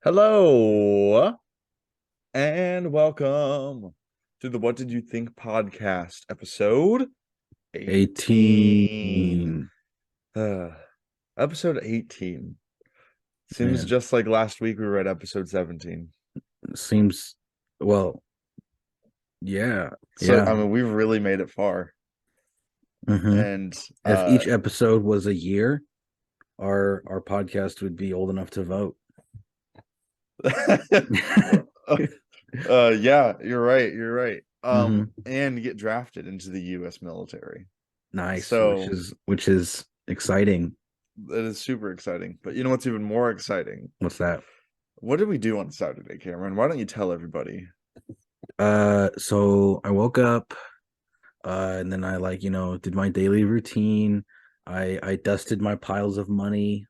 Hello and welcome to the What Did You Think podcast, episode 18. 18. Uh, episode 18. Seems Man, just like last week we were at episode 17. seems well, yeah, So, yeah. I mean, we've really made it far. hmm And, If each episode was a year, our podcast would be old enough to vote. yeah, you're right. You're right. hmm And get drafted into the U.S. military. Nice, which So, is exciting. it is super exciting. But you know what's even more exciting? What's that? What did we do on Saturday, Cameron? Why don't you tell everybody? So I woke up, and then I did my daily routine. I dusted my piles of money.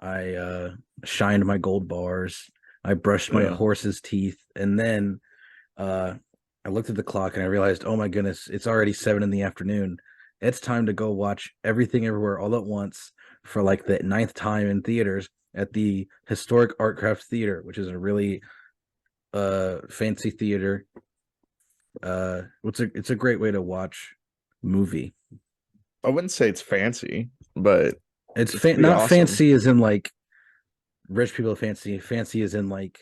I shined my gold bars. I brushed my Yeah. horse's teeth, and then uh I looked at the clock and I realized, oh my goodness, it's already 7 in the afternoon. It's time to go watch Everything Everywhere All at Once for like the ninth time in theaters at the Historic Artcraft Theater, which is a really fancy theater. It's a great way to watch movie. I wouldn't say it's fancy, but it's pretty Not awesome. fancy as in like rich people fancy. Fancy as in like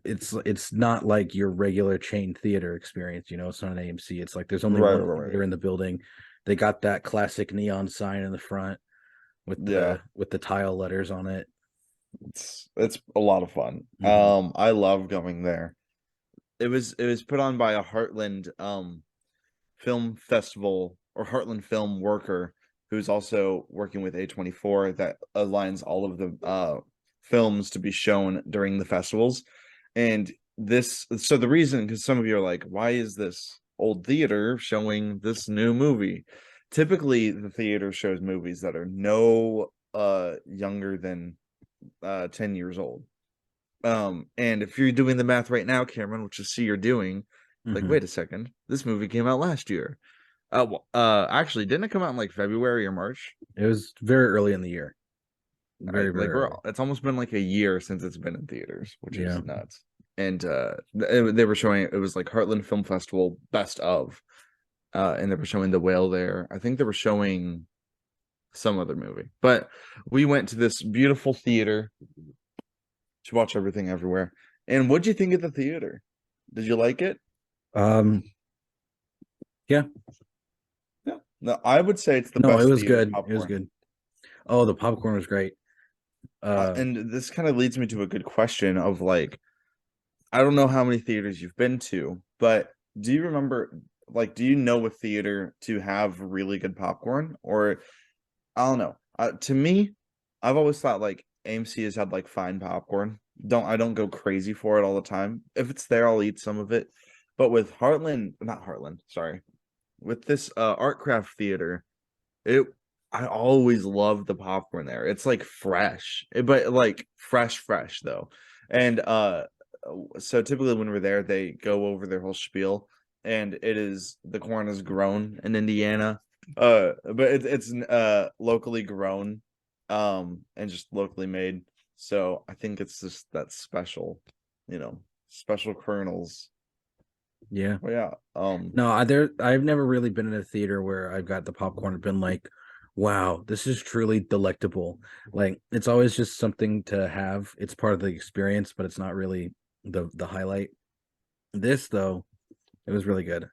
it's not like your regular chain theater experience. It's not an AMC. It's like there's only Right, one right, right. theater in the building. They got that classic neon sign in the front with Yeah, the tile letters on it. it's a lot of fun. Mhm. I love going there. It was put on by a Heartland film festival or Heartland film worker who's also working with A24 that aligns all of the films to be shown during the festivals. And so the reason, because some of you are like, why is this old theater showing this new movie? Typically, the theater shows movies that are no younger than 10 years old. And if you're doing the math right now, Cameron, which I see you're doing, like, Mhm. wait a second, this movie came out last year. Actually, didn't it come out in like February or March? It was very early in the year. Right, Very, very like early. it's almost been like a year since it's been in theaters, which is Yeah. nuts. And they were showing it was like Heartland Film Festival best of, and they were showing The Whale there. I think they were showing some other movie, but we went to this beautiful theater to watch Everything Everywhere. And what'd you think of the theater? Did you like it? Um yeah. Yeah. No, I would say it's the No, it best was theater good. It was popcorn. good. Oh, the popcorn was great. And this kind of leads me to a good question of like, I don't know how many theaters you've been to, but do you remember, like, do you know a theater to have really good popcorn? Or I don't know. To me, I've always thought like AMC has had like fine popcorn. I don't go crazy for it all the time. If it's there, I'll eat some of it. But with Heartland, not Heartland, sorry, with this Artcraft Theater, it I always love the popcorn there. It's like fresh, but like fresh though. And so typically when we're there, they go over their whole spiel, and the corn is grown in Indiana. But it's locally grown, and just locally made. So I think it's just that special kernels. yeah. Well, yeah. No, I've never really been in a theater where I've got the popcorn and been like, wow, this is truly delectable. Like it's always just something to have. It's part of the experience, but it's not really the highlight. This though, it was really good.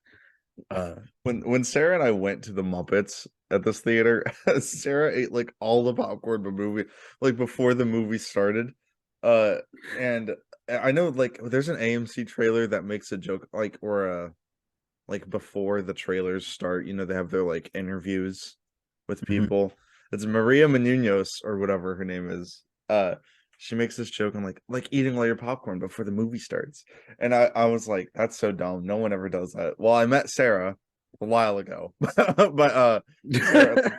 Uh When Sarah and I went to the Muppets at this theater, Sarah ate like all the popcorn like before the movie started. Uh and I know like there's an AMC trailer that makes a joke like or like before the trailers start, they have their like interviews with mhm. people. It's Maria Menounos or whatever her name is. She makes this joke on like eating all your popcorn before the movie starts. And I was like, that's so dumb. No one ever does that. Well, I met Sarah a while ago. But Sarah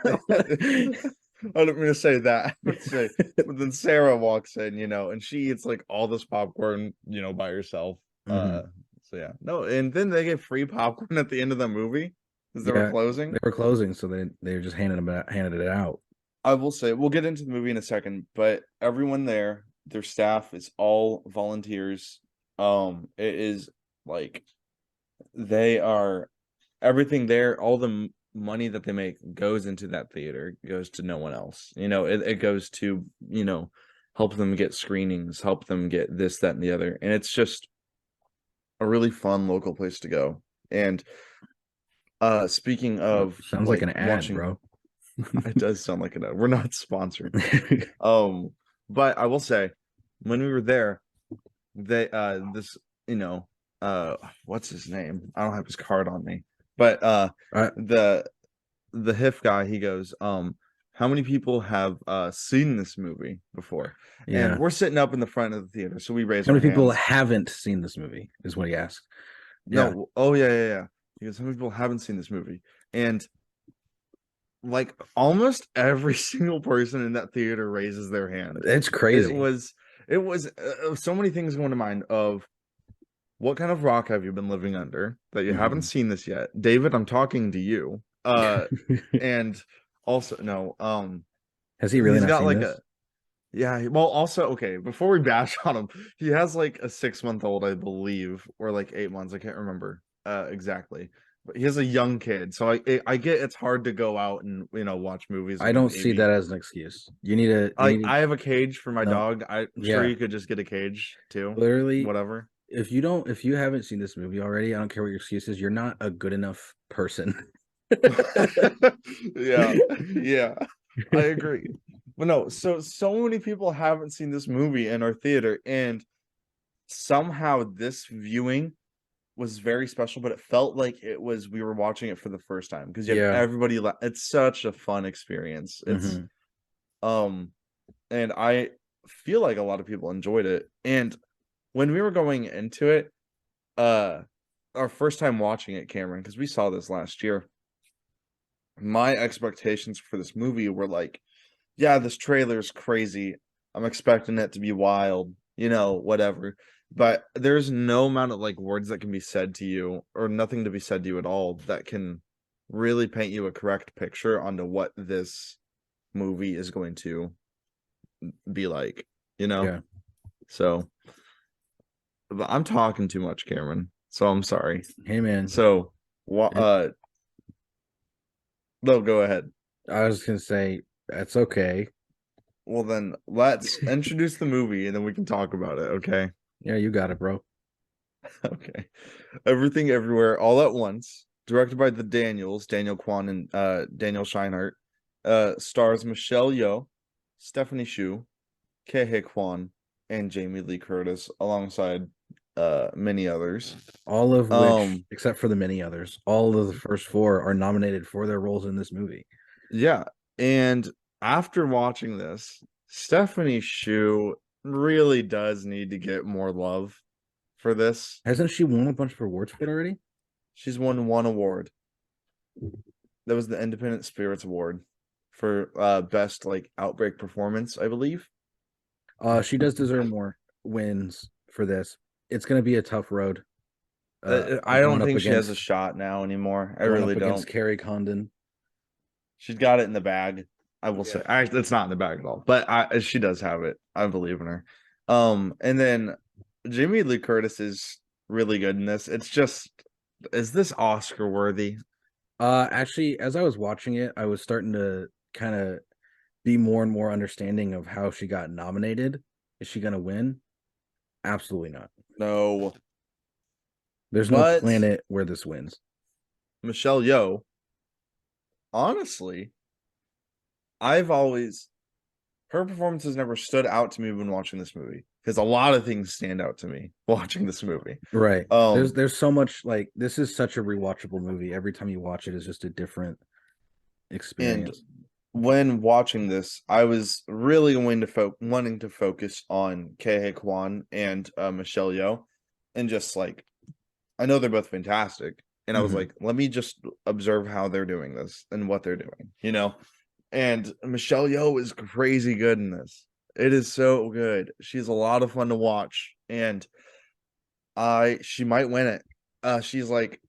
I don't mean to say that. But say, but then Sarah walks in, and she eats like all this popcorn, by herself. Hmm. So yeah, no, and then they get free popcorn at the end of the movie as they were Yeah, closing. they were closing, so they were just handed it out. I will say we'll get into the movie in a second, but everyone there, their staff is all volunteers. It is like they are everything there, all the money that they make goes into that theater, goes to no one else. It goes to, help them get screenings, help them get this, that, and the other. And it's just a really fun local place to go. And speaking of Sounds like like an ad, watching, bro. it does sound like an ad. We're not sponsored. But I will say, when we were there, they this you know what's his name? I don't have his card on me, but uh, the HIF guy, he goes, how many people have seen this movie before? And yeah. we're sitting up in the front of the theater, so we raise How our many people hands. haven't seen this movie? Is what he asked. Yeah, No, oh yeah, yeah, yeah. Because how many people haven't seen this movie? And like almost every single person in that theater raises their hand. it's It crazy. was it was so many things going to mind of what kind of rock have you been living under that you haven't Mhm. seen this yet? David, I'm talking to you. And also no, Has he really he's not got seen like this? a yeah, well also okay, before we bash on him, he has like a 6 month old, I believe, or like 8 months, I can't remember exactly. But he has a young kid, so I get it's hard to go out and watch movies I with a don't see baby. that as an excuse. You need to I have a cage for my no. dog. I'm sure Yeah, you could just get a cage too. literally. Whatever. If you haven't seen this movie already, I don't care what your excuse is. You're not a good enough person. Yeah, yeah, I agree. But no, so many people haven't seen this movie in our theater, and somehow this viewing was very special, but it felt like we were watching it for the first time because you have Yeah. everybody. It's such a fun experience. It's Hmm. um, and I feel like a lot of people enjoyed it. And when we were going into it, uh, our first time watching it, Cameron, because we saw this last year, my expectations for this movie were like, yeah, this trailer's crazy. I'm expecting it to be wild, whatever. But there's no amount of like words that can be said to you or nothing to be said to you at all that can really paint you a correct picture onto what this movie is going to be like, you know? Yeah. So, but I'm talking too much, Cameron. So I'm sorry. Hey man. So, It, no, go ahead. I was gonna say that's okay. Well, then let's introduce the movie and then we can talk about it, okay? Yeah, you got it, bro. Okay. Everything Everywhere All at Once, directed by the Daniel Kwan and Daniel Scheinert, stars Michelle Yeoh, Stephanie Shu, Kei Kwan, and Jamie Lee Curtis alongside many others. All of which, Um except for the many others, all of the first four are nominated for their roles in this movie. yeah, and after watching this, Stephanie Shu really does need to get more love for this. Hasn't she won a bunch of awards for it already? She's won one award. That was the Independent Spirits Award for best like outbreak performance, I believe. She does deserve more wins for this. It's gonna be a tough road. I don't Going up think she has a against shot now anymore. I really don't. Carrie Condon. She's got it in the bag. I will Yeah. say, it's not in the bag at all, but she does have it. I believe in her. And then Jamie Lee Curtis is really good in this. It's just, is this Oscar worthy? Actually, as I was watching it, I was starting to kind of be more and more understanding of how she got nominated. Is she gonna win? Absolutely not. No, There's no but planet where this wins. Michelle Yeoh, honestly, I've always her performance has never stood out to me when watching this movie because a lot of things stand out to me watching this movie. Right. Um, There's so much, like, this is such a rewatchable movie. Every time you watch it is just a different and experience. when watching this, I was really wanting to focus on Kei Kwan and Michelle Yeoh, and just like I know they're both fantastic, and I was Hmm. like, let me just observe how they're doing this and what they're doing, And Michelle Yeoh is crazy good in this. It is so good. She's a lot of fun to watch, and she might win it. She's like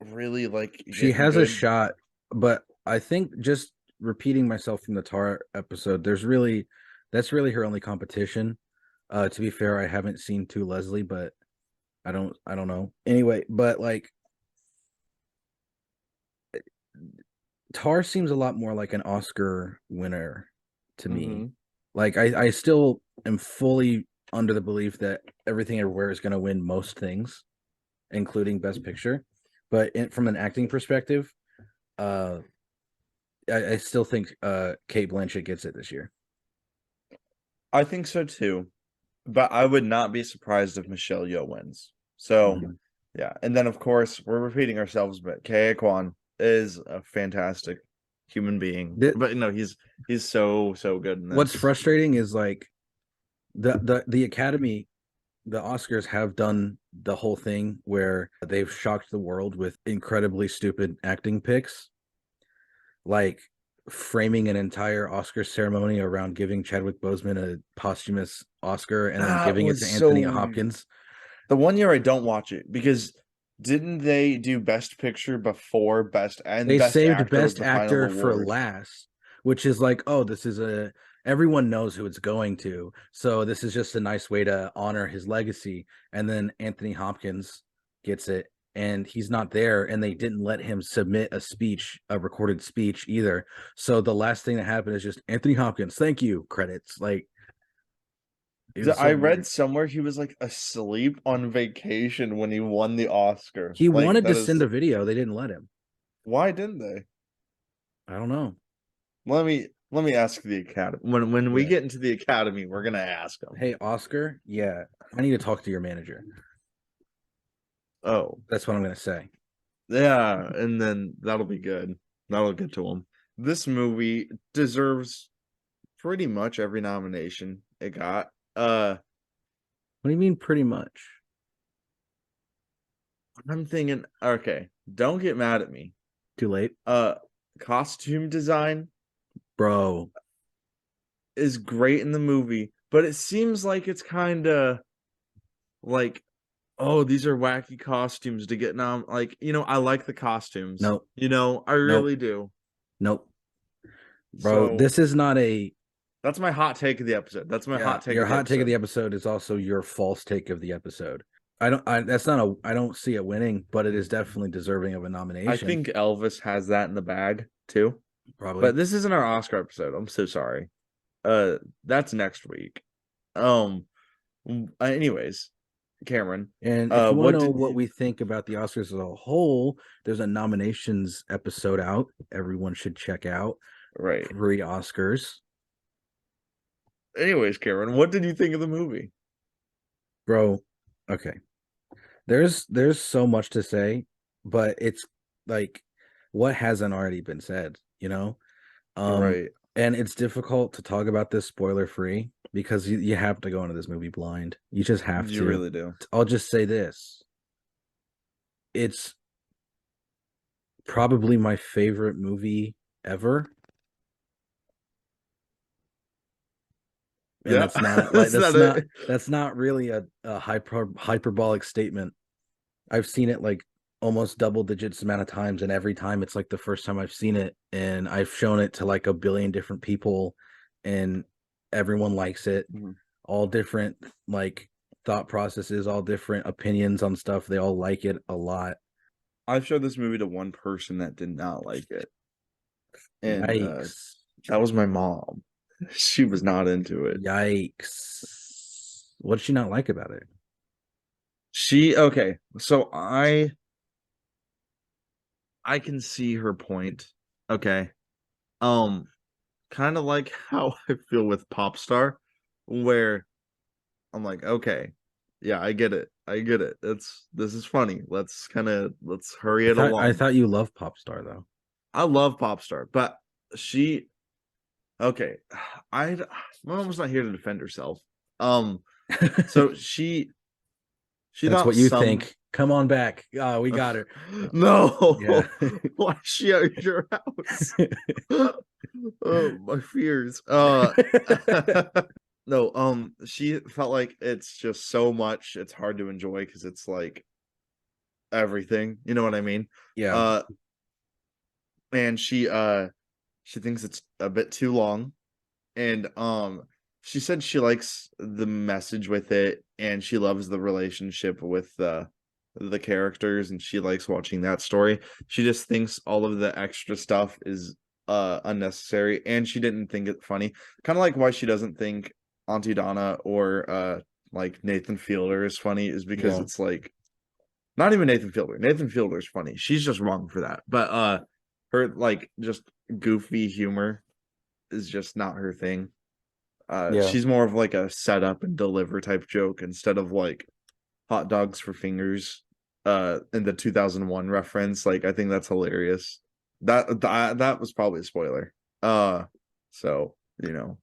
really like She getting has a good. shot, but I think just repeating myself from the Tar episode, that's really her only competition. To be fair, I haven't seen To Leslie, but I don't know. Anyway, but like Tar seems a lot more like an Oscar winner to me. Mm-hmm. Like I still am fully under the belief that Everything Everywhere is going to win most things, including Best Picture. But from an acting perspective, uh, I still think Kate Blanchett gets it this year. I think so too, but I would not be surprised if Michelle Yeoh wins. So, Mhm. yeah, and then of course we're repeating ourselves, but Kei Kwan is a fantastic human being. The, But no, he's so good in what's this. frustrating is like the Academy, the Oscars have done the whole thing where they've shocked the world with incredibly stupid acting picks, like framing an entire Oscar ceremony around giving Chadwick Boseman a posthumous Oscar and then That giving it was to so Anthony weird. Hopkins. The one year I don't watch it because didn't they do Best Picture before Best and They Best saved Actor was Best the final Actor for award? last, which is like, oh, this is a everyone knows who it's going to. So this is just a nice way to honor his legacy. And then Anthony Hopkins gets it and he's not there and they didn't let him submit a speech, a recorded speech either. So the last thing that happened is just Anthony Hopkins, thank you, credits. Like it was so I read weird. somewhere he was like asleep on vacation when he won the Oscar. He Like wanted to that send is a video, they didn't let him. why didn't they? I don't know. Let me ask the Academy. When we Yeah. get into the Academy, we're gonna ask them. Hey, Oscar, yeah, I need to talk to your manager. Oh, That's what I'm gonna say. yeah, and then that'll be good. That'll get to them. This movie deserves pretty much every nomination it got. What do you mean pretty much? I'm thinking, okay, don't get mad at me. Too late? Uh, Costume design Bro, is great in the movie, but it seems like it's kind of like, oh, these are wacky costumes to get now. Like, I like the costumes. nope, I nope, really do. nope. Bro, So this is not a that's my hot take of the episode. That's my yeah, hot take your of the hot take of the episode. episode is also your false take of the episode. I don't see it winning, but it is definitely deserving of a I nomination. think Elvis has that in the bag too. Probably. But this isn't our Oscar episode. I'm so sorry. That's next week. Um, anyways, Cameron, And if you want to what know did what you we think about the Oscars as a whole, there's a nominations episode out. Everyone should check out right? pre-Oscars. Anyways, Cameron, what did you think of the movie? Bro, okay. There's so much to say, but it's like what hasn't already been said, you know? Right, And it's difficult to talk about this spoiler free because you have to go into this movie blind. You just have you to. really do. I'll just say this. It's probably my favorite movie ever. And Yeah, that's not like is that it? that's not really a hyperbolic statement. I've seen it like almost double digits amount of times, and every time it's like the first time I've seen it, and I've shown it to like a billion different people, and everyone likes it. Mhm. All different like thought processes, all different opinions on stuff. They all like it a lot. I've showed this movie to one person that did not like it, and Yikes. that was my mom. She was not into it. Yikes. What did she not like about it? She okay, so I can see her point. Okay. Um, kind of like how I feel with Popstar, where I'm like, okay, yeah, I get it. I get it. This is funny. Let's hurry it I along. thought you loved Popstar though. I love Popstar, but she okay. I my mom's not here to defend herself. Um, so She's That's not what you some. think. Come on back. We got her. Yeah. No, why is she at your house? Oh, my fears. No, she felt like it's just so much. It's hard to enjoy because it's like everything. You know what I mean? Yeah. Uh, and she thinks it's a bit too long, and she said she likes the message with it, and she loves the relationship with the characters, and she likes watching that story. She just thinks all of the extra stuff is unnecessary, and she didn't think it funny. Kind of like why she doesn't think Auntie Donna or like Nathan Fielder is funny is because Yeah. it's like not even Nathan Fielder. Nathan Fielder is funny. She's just wrong for that. But her like just goofy humor is just not her thing. Yeah. She's more of like a setup and deliver type joke instead of like hot dogs for fingers in the 2001 reference. Like I think that's hilarious. That was probably a spoiler. So,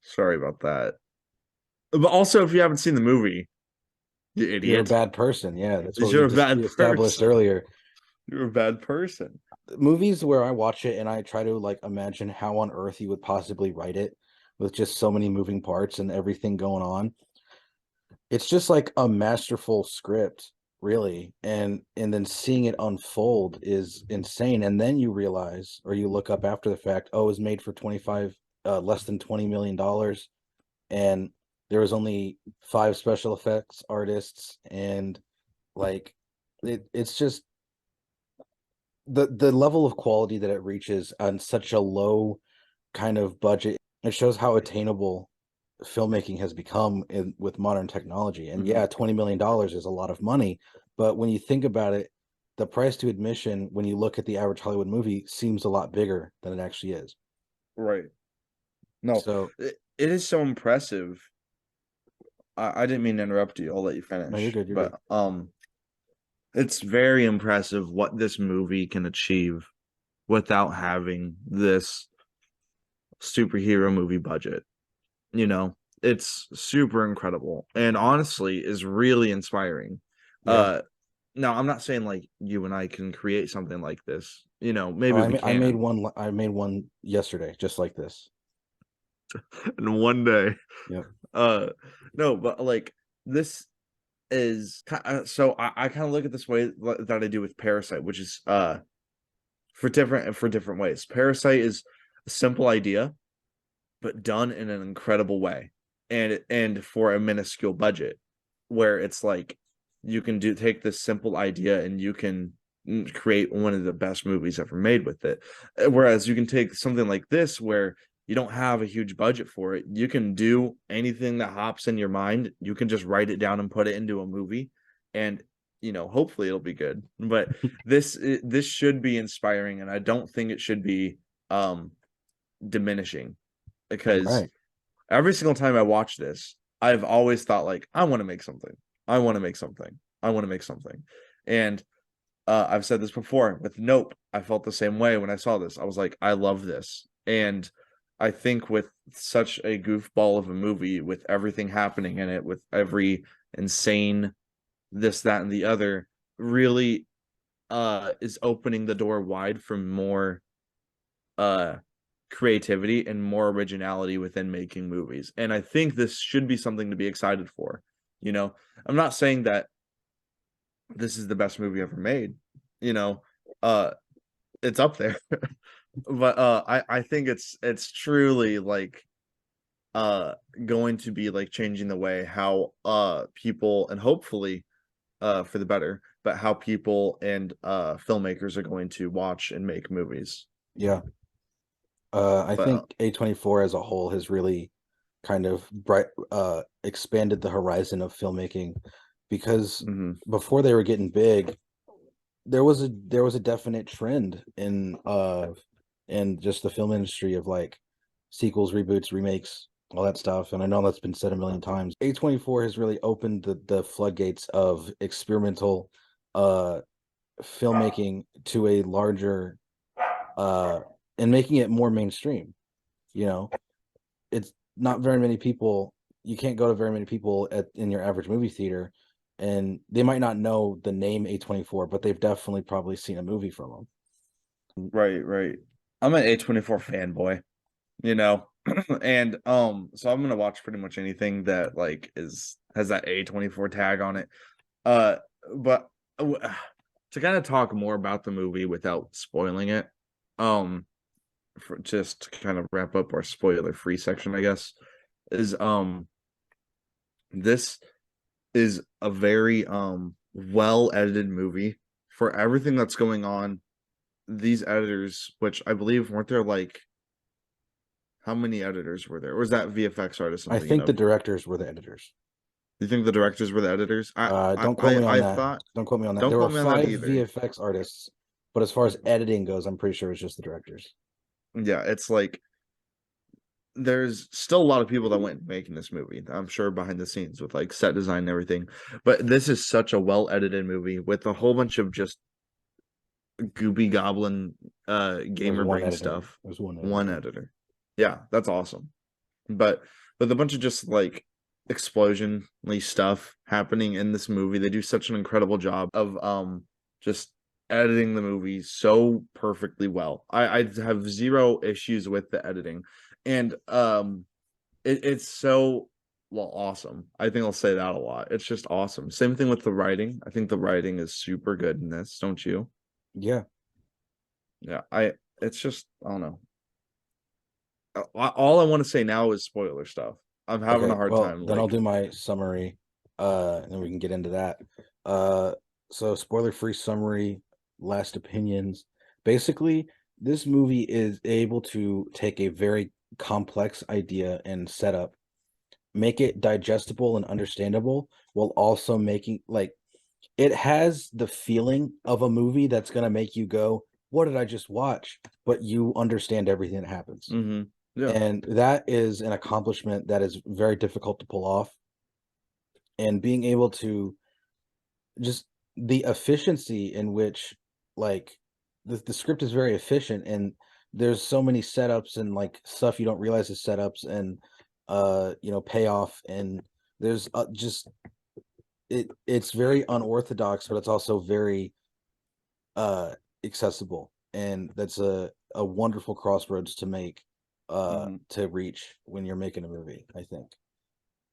sorry about that. But also if you haven't seen the movie, you You're a idiot. bad person. Yeah, that's what You're a we bad established person. earlier. You're a bad person. Movies where I watch it and I try to like imagine how on earth you would possibly write it with just so many moving parts and everything going on. It's just like a masterful script, really. And then seeing it unfold is insane. And then you realize, or you look up after the fact, oh, it was made for 25 less than $20 million, and there was only 5 special effects artists, and like it's just the level of quality that it reaches on such a low kind of budget. It shows how attainable filmmaking has become with modern technology. And Mhm. yeah, $20 million is a lot of money, but when you think about it, the price to admission when you look at the average Hollywood movie seems a lot bigger than it actually is. Right. No, So it is so impressive. I didn't mean to interrupt you. I'll let you no, you're finish. good. You're good. But it's very impressive what this movie can achieve without having this superhero movie budget. You know, it's super incredible and honestly is really inspiring. Yeah. Uh Now I'm not saying like you and I can create something like this. Oh, Maybe we I made can one. I made one yesterday, just like this. in one day. Yep. Uh no, but like this is so I kind of look at this way that I do with Parasite, which is for different ways. Parasite is a simple idea, but done in an incredible way, and for a minuscule budget, where it's like you can take this simple idea and you can create one of the best movies ever made with it. Whereas you can take something like this where you don't have a huge budget for it, you can do anything that hops in your mind. You can just write it down and put it into a movie, and hopefully it'll be good. But this should be inspiring, and I don't think it should be um diminishing because Right. every single time I watch this, I've always thought like, I want to make something. I want to make something. I want to make something. And I've said this before with Nope. I felt the same way when I saw this. I was like, I love this. And I think with such a goofball of a movie, with everything happening in it, with every insane this, that, and the other, really is opening the door wide for more uh creativity and more originality within making movies. And I think this should be something to be excited for. You know, I'm not saying that this is the best movie ever made. You know, uh it's up there. But I think it's truly like uh going to be like changing the way how people, and hopefully for the better, but how people and filmmakers are going to watch and make movies. Yeah. I But think A24 as a whole has really kind of expanded the horizon of filmmaking, because mhm. before they were getting big, there was a definite trend in just the film industry of like sequels, reboots, remakes, all that stuff. And I know that's been said a million times. A24 has really opened the floodgates of experimental uh filmmaking to a larger uh and making it more mainstream. You know, it's not very many people. You can't go to very many people in your average movie theater and they might not know the name A24, but they've definitely probably seen a movie from them. Right, right. I'm an A24 fanboy, you know. And so I'm gonna watch pretty much anything that like is has that A24 tag on it. Uh but to kind of talk more about the movie without spoiling it, um for just to kind of wrap up our spoiler free section, I guess, is this is a very well edited movie for everything that's going on. These editors, which I believe weren't there like how many editors were there? Or was that VFX artist I'm I thinking think the of? directors were the editors. Do you think the directors were the editors? Don't quote me on I that. thought Don't quote me on that. don't There were quote me on that five either. VFX artists, but as far as editing goes, I'm pretty sure it's just the directors. Yeah, it's like there's still a lot of people that went making this movie, I'm sure, behind the scenes with like set design and everything. But this is such a well edited movie with a whole bunch of just goopy goblin There's gamer one brain editor. stuff. There's one One editor. editor. Yeah, that's awesome. But with a bunch of just like explosionly stuff happening in this movie, they do such an incredible job of just editing the movie so perfectly well. I have zero issues with the editing. And it's so well awesome. I think I'll say that a lot. It's just awesome. Same thing with the writing. I think the writing is super good in this, don't you? Yeah. Yeah, it's just I don't know. All I want to say now is spoiler stuff. I'm having a Okay. hard Well, time then I'll like do my summary, and then we can get into that. So spoiler-free summary, last opinions. Basically, this movie is able to take a very complex idea and setup, make it digestible and understandable, while also making like it has the feeling of a movie that's gonna make you go, "What did I just watch?" But you understand everything that happens. yeah. And that is an accomplishment that is very difficult to pull off. And being able to just the efficiency in which like the script is very efficient, and there's so many setups and like stuff you don't realize is setups, and payoff, and there's just it's very unorthodox, but it's also very uh accessible, and that's a wonderful crossroads to make hmm to reach when you're making a movie, I think.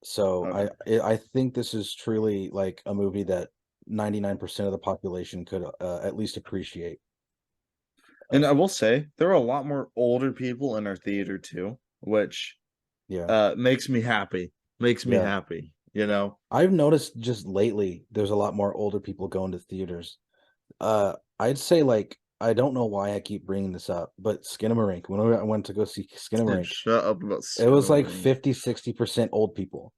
So Okay. I think this is truly like a movie that 99% of the population could at least appreciate. And I will say there are a lot more older people in our theater too, which Yeah. makes me happy. Makes me Yeah. happy, you know. I've noticed just lately there's a lot more older people going to theaters. I'd say like I don't know why I keep bringing this up, but Skinamarink, when I went to go see Skinamarink, Shut up about it was like Skinamarink. 50-60% old people,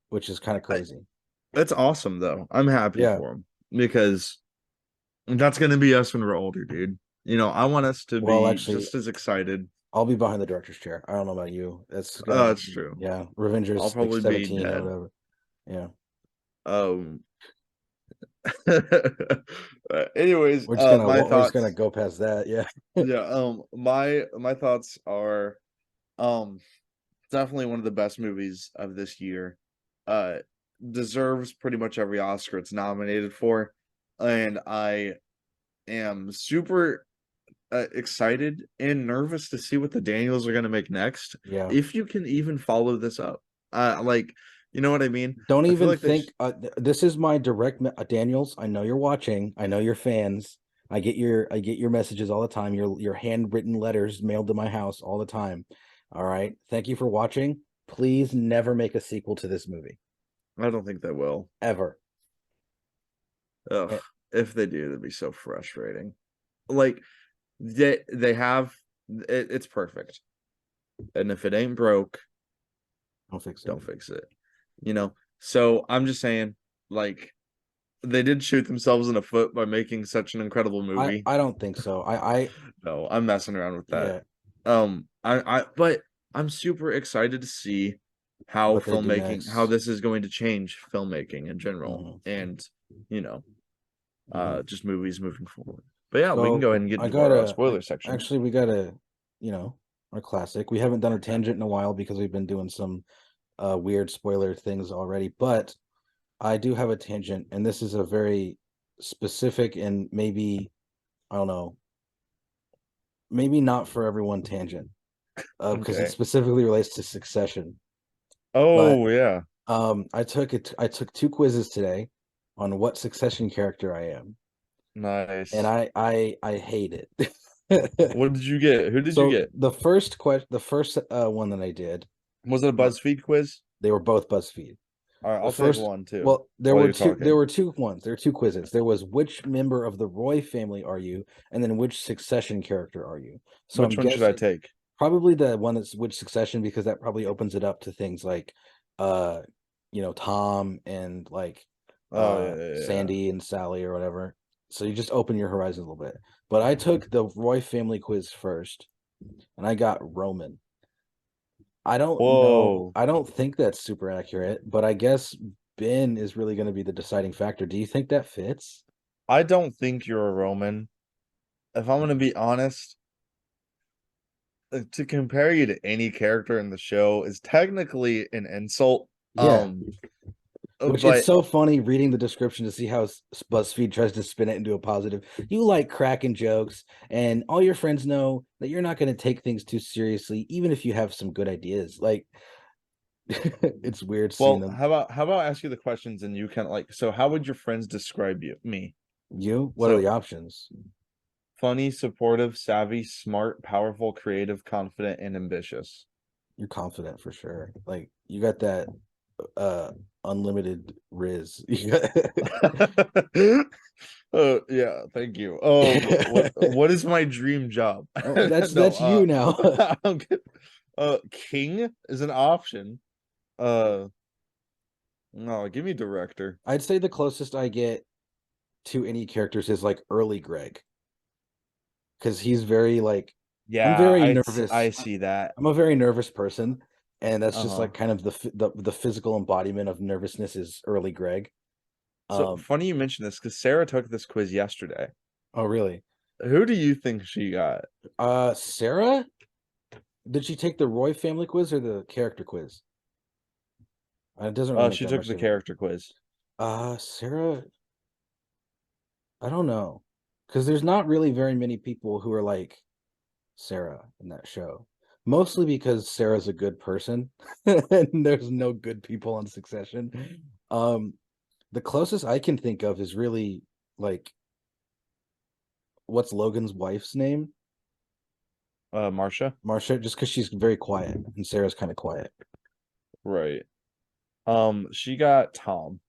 which is kind of I, crazy. that's awesome though. I'm happy Yeah. for him because that's gonna be us when we're older, dude. You know, I want us to Well, be actually, just as excited. I'll be behind the director's chair. I don't know about you. That's gonna Oh, that's be, true. yeah, I'll Revengers like probably be 17 or dead. whatever. Yeah. Um anyways, my We're just gonna thoughts. go past that. Yeah. Yeah, my thoughts are um definitely one of the best movies of this year. Uh deserves pretty much every Oscar it's nominated for. And I am super excited and nervous to see what the Daniels are going to make next. Yeah. If you can even follow this up. Like, you know what I mean? Don't I feel even like they think this is my Daniels. I know you're watching. I know you're fans. I get your messages all the time. Your handwritten letters mailed to my house all the time. All right. Thank you for watching. Please never make a sequel to this movie I don't think they will. ever. Ugh, Eh, if they do, that'd be so frustrating. Like they have it's perfect. And if it ain't broke, Don't fix it. don't fix it. You know? So I'm just saying, like, they did shoot themselves in the foot by making such an incredible movie. I don't think so. No, I'm messing around with that. Yeah, But I'm super excited to see how what they do filmmaking, how next. this is going to change filmmaking in general, Hmm. and you know, Hmm. just movies moving forward. But yeah, we can go So ahead and get I into our gotta, spoiler section. actually, we gotta, you know, our classic. We haven't done a tangent in a while because we've been doing some weird spoiler things already. But I do have a tangent, and this is a very specific and maybe, I don't know, maybe not for everyone tangent, because it Okay. specifically relates to Succession. But Oh yeah. I took two quizzes today on what Succession character I am, and Nice. I hate it. What did you get? Who did you So get? the first one that I did, Was it a uh, BuzzFeed quiz? they were both BuzzFeed. All right, The I'll take first, one too well, while you're talking. there were two quizzes. There was which member of the Roy family are you, and then which Succession character are you. So Which I'm one should I guessing take? probably the one that's which Succession, because that probably opens it up to things like, uh, Tom and like, Oh yeah, yeah, yeah. Sandy and Sally or whatever. So you just open your horizon a little bit. But I took the Roy family quiz first, and I got Roman. I don't know. Whoa. I don't think that's super accurate, but I guess Ben is really going to be the deciding factor. Do you think that fits? I don't think you're a Roman. If I'm gonna be honest, to compare you to any character in the show is technically an insult. Yeah. Which it's But so funny reading the description to see how BuzzFeed tries to spin it into a positive. You like cracking jokes, and all your friends know that you're not going to take things too seriously, even if you have some good ideas. Like, it's weird seeing well, them. how about I ask you the questions and you can like so how would your friends describe me? You, what are the So options? funny, supportive, savvy, smart, powerful, creative, confident, and ambitious. You're confident for sure. Like, you got that uh unlimited riz. Yeah, thank you. What is my dream job? Oh, No, that's you now. okay. King is an option. Uh no, give me director. I'd say the closest I get to any characters is like early Greg, because he's very like, I'm Yeah, very I nervous. see that. I'm a very nervous person, and that's just Uh-huh. like kind of the physical embodiment of nervousness is early Greg. So Um, funny you mentioned this because Sarah took this quiz yesterday. oh really? Who do you think she got? Sarah, did she take the Roy family quiz or the character quiz? It doesn't really make She that took much the difference. character quiz. Sarah, I don't know, because there's not really very many people who are like Sarah in that show. Mostly because Sarah's a good person, and there's no good people on Succession. Um, the closest I can think of is really like, what's Logan's wife's name? Marsha? Marsha, just because she's very quiet and Sarah's kind of quiet. Right. She got Tom.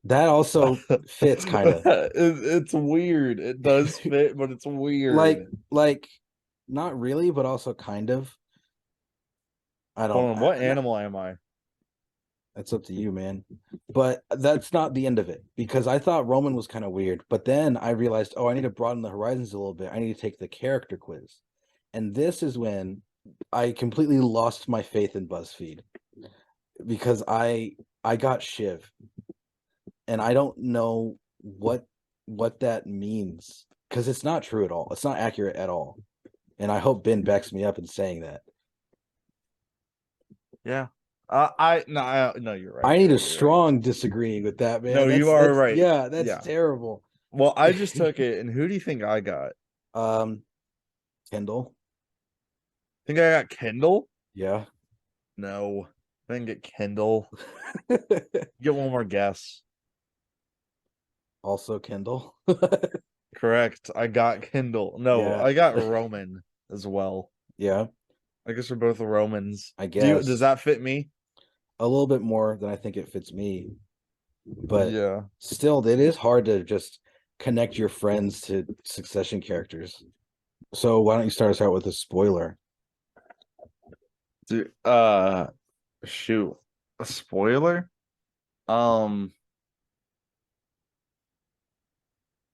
That also fits kind of It's weird. It does fit, but it's like weird. not really, but also kind of. I Hold don't. on, what animal am I? That's up to you, man. But that's not the end of it, because I thought Roman was kind of weird, but then I realized, oh, I need to broaden the horizons a little bit. I need to take the character quiz. And this is when I completely lost my faith in BuzzFeed, because I got Shiv, and I don't know what that means, because it's not true at all. It's not accurate at all. And I hope Ben backs me up in saying that. Yeah. No, you're right. I You're need a right. You're right. strong disagreeing with that, No, man. you are right. Yeah, that's Yeah. terrible. Well, I just took it, and who do you think I got? um Kendall. Think I got Kendall? Yeah. No. I didn't get Kendall. Get one more guess. Also Kendall. Correct. I got Kendall. No, Yeah. I got Roman as well. Yeah, I guess we're both Romans. I Does guess that fit me? a little bit more than I think it fits me, but Yeah. still, it is hard to just connect your friends to Succession characters. So why don't you start us out with a spoiler? Dude, shoot. A spoiler? Um,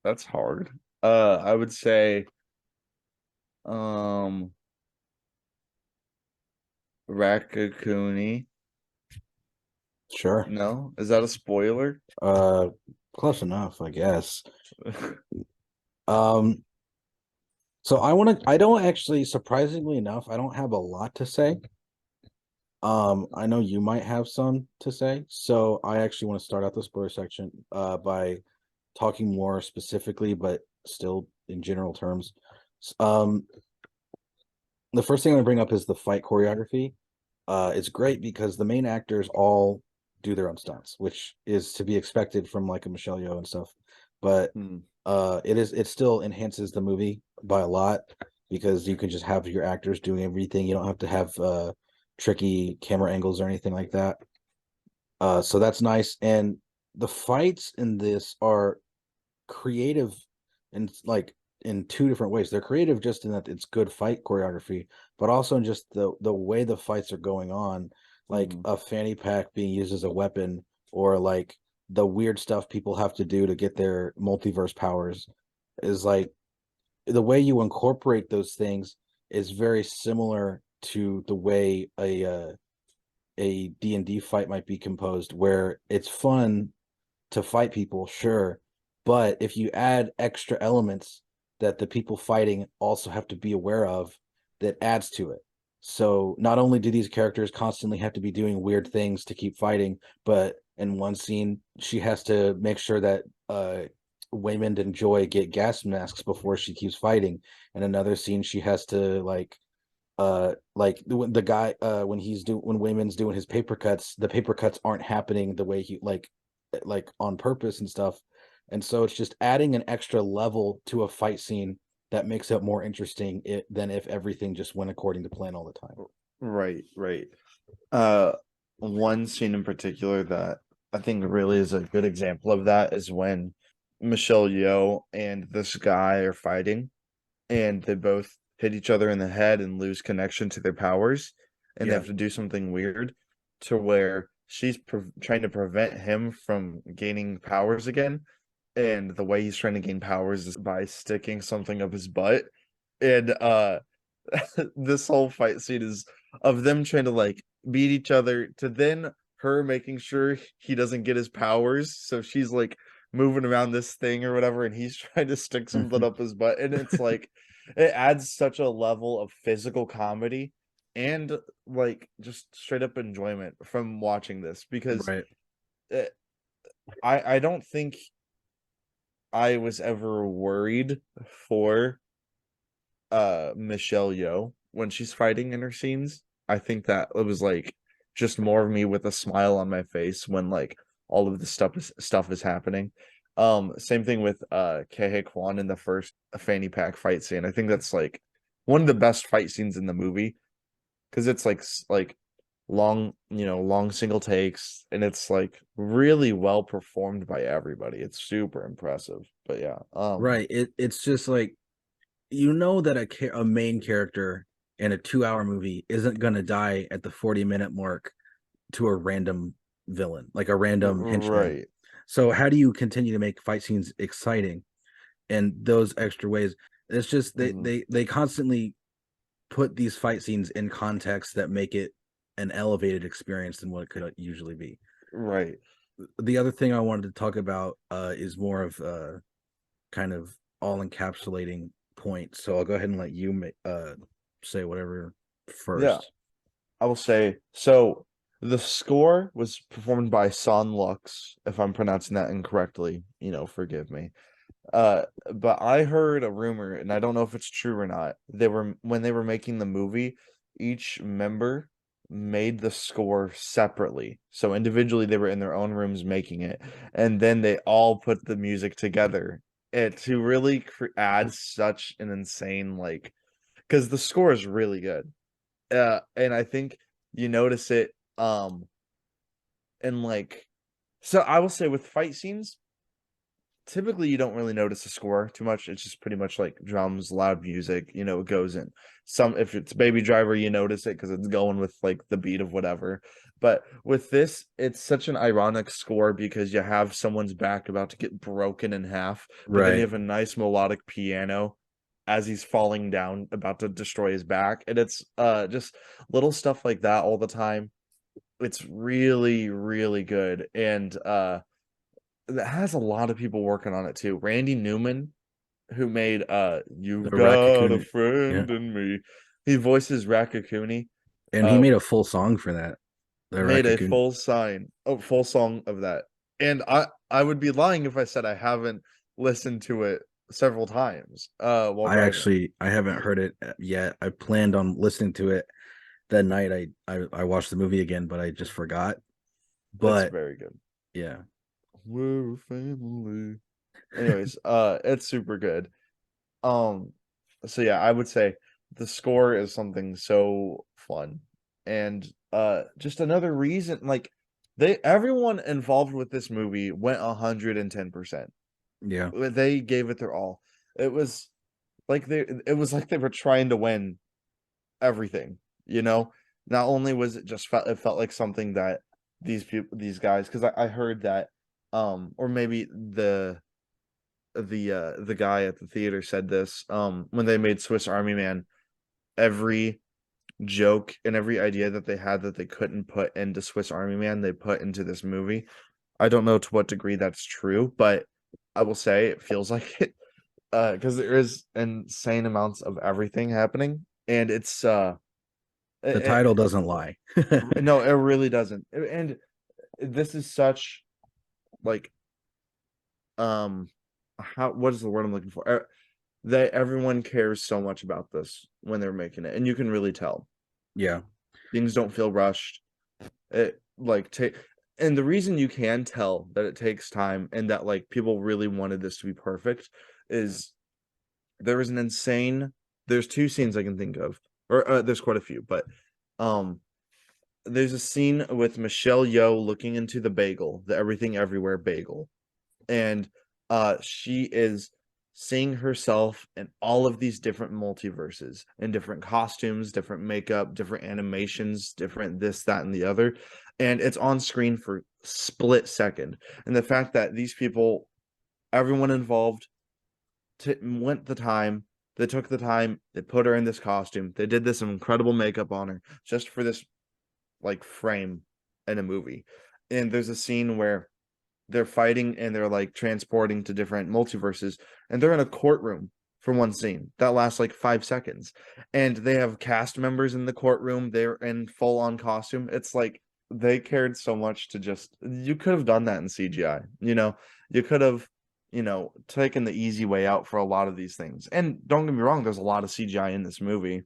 that's hard. I would say um Raccoony. Sure. No? Is that a spoiler? Uh, Close enough, I guess. Um, so I don't actually, surprisingly enough, I don't have a lot to say. I know you might have some to say, so I actually want to start out the spoiler section by talking more specifically, but still in general terms. Um, the first thing I'm gonna bring up is the fight choreography. It's great because the main actors all do their own stunts, which is to be expected from like a Michelle Yeoh and stuff. But Hmm. it still enhances the movie by a lot because you can just have your actors doing everything. You don't have to have tricky camera angles or anything like that. So that's nice. And the fights in this are creative and like in two different ways. They're creative just in that it's good fight choreography, but also in just the way the fights are going on, like Hmm. a fanny pack being used as a weapon, or like the weird stuff people have to do to get their multiverse powers is like the way you incorporate those things is very similar to the way a D&D fight might be composed, where it's fun to fight people, sure. But if you add extra elements that the people fighting also have to be aware of, that adds to it. So not only do these characters constantly have to be doing weird things to keep fighting, but in one scene, she has to make sure that Waymond and Joy get gas masks before she keeps fighting. And another scene, she has to like the guy when Waymond's doing his paper cuts, the paper cuts aren't happening the way he like on purpose and stuff. And so it's just adding an extra level to a fight scene that makes it more interesting than if everything just went according to plan all the time. Right, right. Uh, one scene in particular that I think really is a good example of that is when Michelle Yeoh and this guy are fighting, and they both hit each other in the head and lose connection to their powers, and they Yeah. have to do something weird to where she's trying to prevent him from gaining powers again, and the way he's trying to gain powers is by sticking something up his butt, and this whole fight scene is of them trying to like beat each other to then her making sure he doesn't get his powers. So she's like moving around this thing or whatever, and he's trying to stick something up his butt. And it's like it adds such a level of physical comedy and like just straight up enjoyment from watching this because Right. it, I don't think I was ever worried for Michelle Yeoh when she's fighting in her scenes. I think that it was like just more of me with a smile on my face when like all of the stuff is happening. Same thing with Huy Quan in the first fanny pack fight scene. I think that's like one of the best fight scenes in the movie because it's like long, long single takes, and it's like really well performed by everybody. It's super impressive. But yeah, Right. It's just like you know that a main character in a 2 hour movie isn't gonna die at the 40-minute mark to a random villain, like a random henchman. right. So how do you continue to make fight scenes exciting in those extra ways? It's just Mhm. they constantly put these fight scenes in context that make it an elevated experience than what it could usually be. Right. The other thing I wanted to talk about is more of kind of all encapsulating point. So I'll go ahead and let you say whatever Yeah, first. I will say so. The score was performed by Son Lux, if I'm pronouncing that incorrectly, forgive me. Uh, but I heard a rumor, and I don't know if it's true or not. They were when they were making the movie, each member made the score separately. So individually, they were in their own rooms making it, and then they all put the music together. It to really add such an insane like, because the score is really good. And I think you notice it, and like, so I will say with fight scenes typically you don't really notice the score too much. It's just pretty much like drums, loud music, it goes in. Some if it's Baby Driver, you notice it because it's going with like the beat of whatever. But with this, it's such an ironic score because you have someone's back about to get broken in half, but then you Right. have a nice melodic piano as he's falling down, about to destroy his back. And it's just little stuff like that all the time. It's really, really good. And that has a lot of people working on it too. Randy Newman, who made The You've Got a Rakakuni. Yeah. Friend in Me. He voices Rakakuni. And he Uh, made a full song for that. The made a Rakagoon. full song of that. And I would be lying if I said I haven't listened to it several times while driving. I haven't heard it yet. I planned on listening to it that night. I watched the movie again, but I just forgot. It's But very good. yeah, We're a family. Anyways, it's super good. Um, so yeah, I would say the score is something so fun. And just another reason, like everyone involved with this movie went 110%. yeah, They gave it their all. It was it was like they were trying to win everything, you know? Not only was it just it felt like something that these guys, because I heard that or maybe the guy at the theater said this when they made Swiss Army Man, every joke and every idea that they had that they couldn't put into Swiss Army Man they put into this movie. I don't know to what degree that's true, but I will say it feels like it because there is insane amounts of everything happening, and it's the it, title doesn't lie. no, it really doesn't. And this is such like um how what is the word I'm looking for? That everyone cares so much about this when they're making it, and you can really tell Yeah, things don't feel rushed. It like take and the reason you can tell that it takes time and that like people really wanted this to be perfect is there was an insane there's two scenes I can think of, or there's quite a few, but um there's a scene with Michelle Yeoh looking into the bagel, the everything everywhere bagel, and she is seeing herself in all of these different multiverses in different costumes, different makeup, different animations, different this, that, and the other, and it's on screen for split second. And the fact that these people, everyone involved, went the time, they took the time, they put her in this costume, they did this incredible makeup on her just for this like frame in a movie. And there's a scene where they're fighting and they're like transporting to different multiverses, and they're in a courtroom for one scene that lasts like 5 seconds, and they have cast members in the courtroom, they're in full on costume. It's like they cared so much to just you could have done that in CGI, you could have taken the easy way out for a lot of these things. And don't get me wrong, there's a lot of CGI in this movie,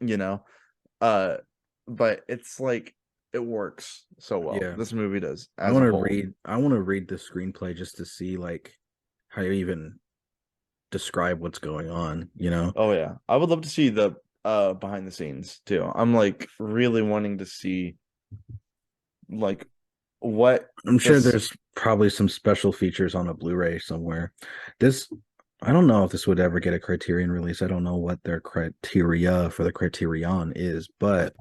you know uh but it's like it works so well, yeah. this movie does as a whole. I want to read the screenplay just to see like how you even describe what's going on, you know? Oh yeah. I would love to see the behind the scenes too. I'm like really wanting to see like what I'm sure this there's probably some special features on a Blu-ray somewhere. This I don't know if this would ever get a Criterion release. I don't know what their criteria for the Criterion is, but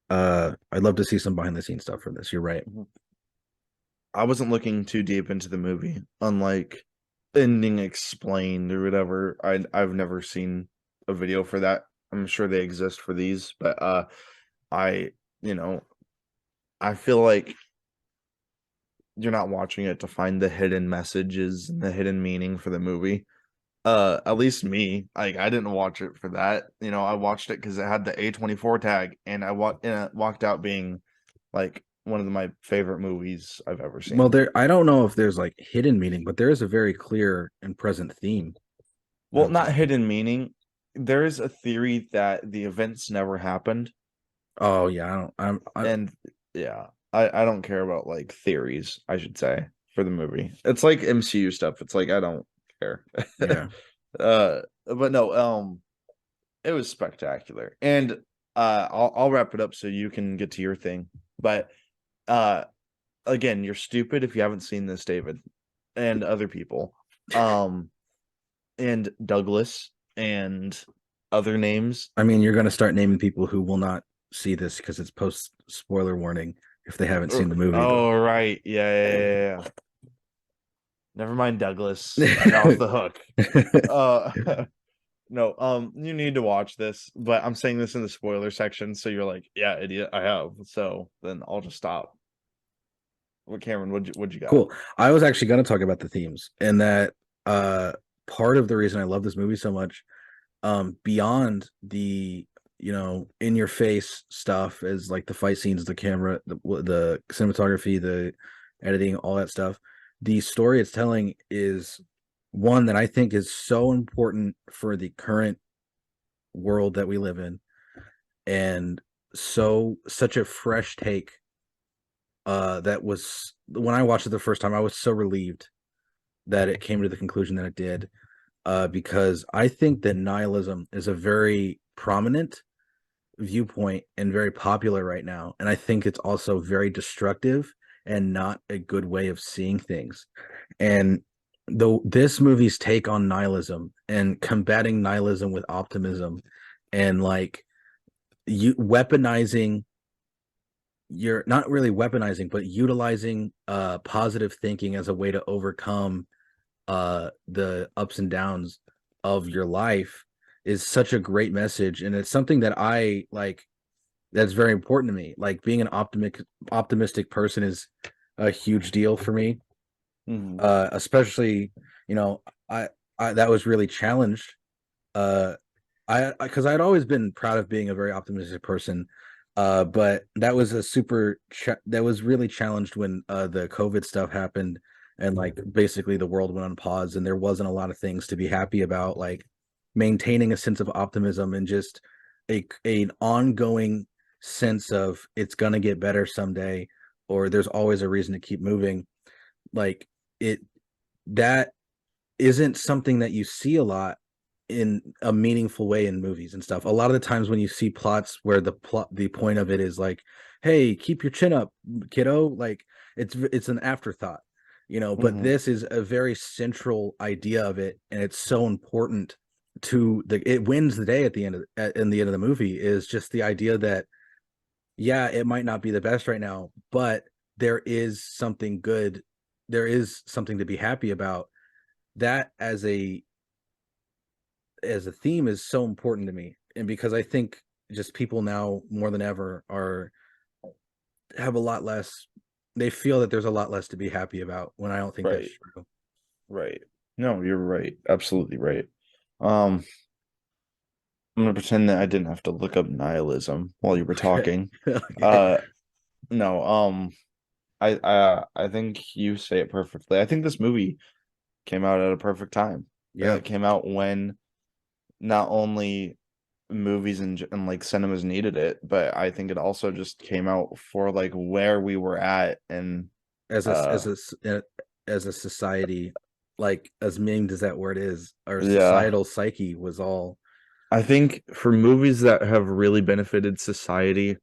I'd love to see some behind the scenes stuff for this. You're right. I wasn't looking too deep into the movie, unlike ending explained or whatever. I've never seen a video for that. I'm sure they exist for these, but I you know, I feel like you're not watching it to find the hidden messages and the hidden meaning for the movie. At least me, like I didn't watch it for that. I watched it because it had the A24 tag, and walked out being like one of my favorite movies I've ever Well, seen. there I don't know if there's like hidden meaning, but there is a very clear and present theme, I Well, would not say. hidden meaning. There is a theory that the events never happened, Oh yeah, and yeah, I don't care about like theories, I should say, for the movie. It's like MCU stuff. It's like I don't care. yeah. But no, it was spectacular. And I'll wrap it up so you can get to your thing. But uh again, you're stupid if you haven't seen this, David, and other people. Um and Douglas and other names. I mean, you're going to start naming people who will not see this because it's post spoiler warning if they haven't seen the movie, but Oh right. Yeah. Never mind, Douglas. I got off the hook. Uh no, you need to watch this, but I'm saying this in the spoiler section, so you're like, yeah, idiot, I have. So then I'll just stop. Well, Cameron, what'd you got? cool. I was actually going to talk about the themes and that uh part of the reason I love this movie so much beyond the in your face stuff as like the fight scenes, the camera, the cinematography, the editing, all that stuff. The story it's telling is one that I think is so important for the current world that we live in, and such a fresh take. That was when I watched it the first time, I was so relieved that it came to the conclusion that it did. Because I think that nihilism is a very prominent viewpoint and very popular right now. And I think it's also very destructive and not a good way of seeing things. And though this movie's take on nihilism and combating nihilism with optimism and like you weaponizing you're not really weaponizing, but utilizing positive thinking as a way to overcome the ups and downs of your life is such a great message, and it's something that I like that's very important to me. Like being an optimistic person is a huge deal for me. Mm-hmm. Especially, you know, I that was really challenged. Uh I because I'd always been proud of being a very optimistic person. But that was that was really challenged when the COVID stuff happened, and like basically the world went on pause and there wasn't a lot of things to be happy about, like maintaining a sense of optimism and just an ongoing sense of it's gonna get better someday, or there's always a reason to keep moving. Like it that isn't something that you see a lot in a meaningful way in movies and stuff. A lot of the times when you see plots where the point of it is like, hey, keep your chin up, kiddo, like it's an afterthought, but Mm-hmm. this is a very central idea of it, and it's so important to it wins the day at the end of in the end of the movie, is just the idea that yeah, it might not be the best right now, but there is something good, there is something to be happy about. That as a theme is so important to me, and because I think just people now more than ever are have a lot less, they feel that there's a lot less to be happy about, when I don't think that's Right. true. Right. No, you're right. Absolutely right. Um, I'm gonna pretend that I didn't have to look up nihilism while you were Okay. talking. Okay. Uh, no, I think you say it perfectly. I think this movie came out at a perfect time. Yeah, It came out when not only movies and like cinemas needed it, but I think it also just came out for like where we were at and as a uh as a society, like as memed as that word is, our yeah. societal psyche was all. I think for movies that have really benefited society,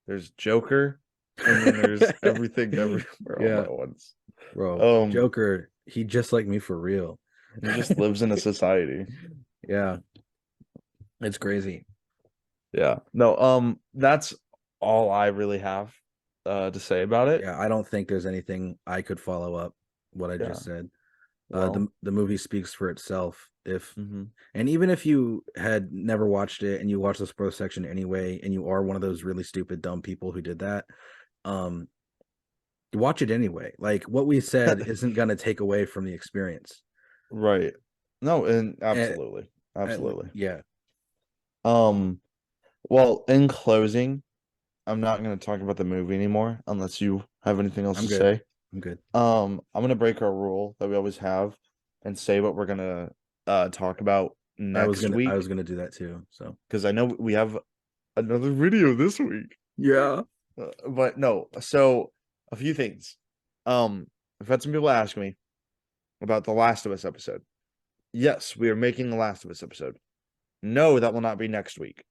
there's Joker, and then there's Everything Everywhere All Yeah, at Once. bro, Um, Joker, he just like me for real. he just lives in a society. Yeah, it's crazy. Yeah. No, that's all I really have to say about it. Yeah, I don't think there's anything I could follow up what I Yeah. just said. Well, The movie speaks for itself. If mhm. And even if you had never watched it and you watch the spoiler section anyway, and you are one of those really stupid dumb people who did that, um, watch it anyway. Like what we said isn't gonna take away from the experience. Right. No, and And, absolutely. Absolutely. yeah, Um, well, in closing, I'm not going to talk about the movie anymore unless you have anything else I'm to good. say. I'm good. I'm going to break our rule that we always have and say what we're going to talk about next I week was gonna do that too. So because I know we have another video this week. yeah, But no, so a few things. I've had some people ask me about the Last of Us episode. Yes, we are making the Last of Us episode. No, that will not be next week.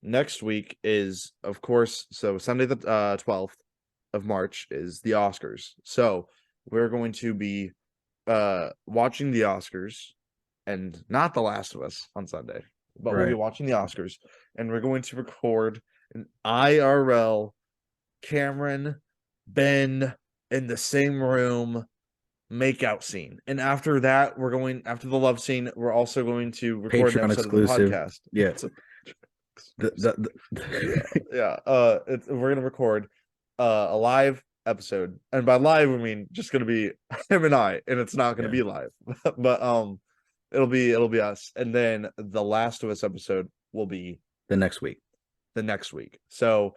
Next week is, of course, so Sunday the 12th of March is the Oscars. So we're going to be watching the Oscars and not The Last of Us on Sunday, but we'll be right. watching the Oscars and we're going to record an IRL Cameron, Ben in the same room makeout scene. And after that, after the love scene, we're also going to record an Patreon episode of the exclusive. podcast. Yeah. It's a yeah, The yeah. We're gonna record a live episode, and by live we mean just gonna be him and I, and it's not gonna yeah, be live, but it'll be us, and then the Last of Us episode will be the next week. the next week. So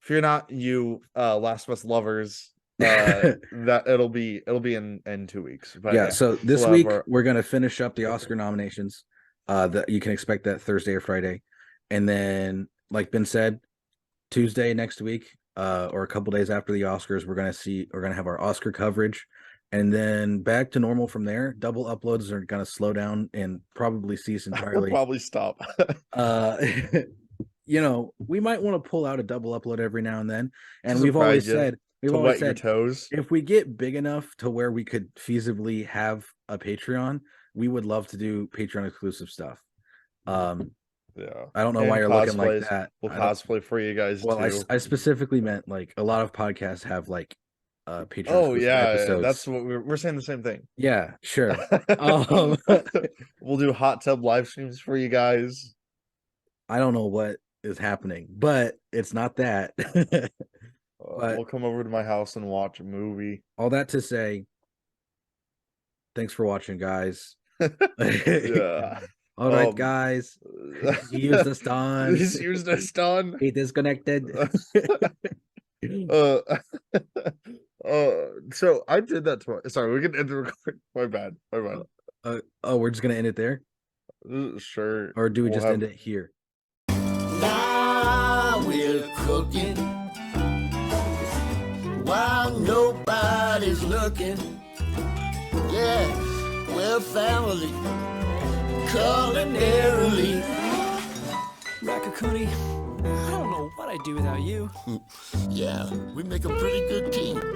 if you're not Last of Us lovers, that it'll be in 2 weeks. But yeah, so this we'll week we're gonna finish up the Oscar nominations. That you can expect that Thursday or Friday, and then like Ben said, Tuesday next week, or a couple days after the Oscars, we're gonna have our Oscar coverage, and then back to normal from there. Double uploads are gonna slow down and probably cease entirely. We'll probably stop. We might want to pull out a double upload every now and then, and Just we've always to said your toes. if we get big enough to where we could feasibly have a Patreon, we would love to do Patreon exclusive stuff. Yeah, I don't know why you're looking like that. We'll cosplay for you guys too. I specifically meant like a lot of podcasts have like Patreon. Oh yeah, episodes. that's what we're saying the same thing. Yeah, sure. We'll do hot tub live streams for you guys. I don't know what is happening, but it's not that. We'll come over to my house and watch a movie. All that to say, thanks for watching, guys. Yeah. All right, guys. He used us done. He's used us done. He disconnected. So I did that twice. Sorry, we can end the recording. My bad. We're just gonna end it there. Sure. Or do we just end it here? Now we're cooking while nobody's looking. Yeah, we're family, culinarily. Rakakuni, I don't know what I'd do without you. Yeah, we make a pretty good team.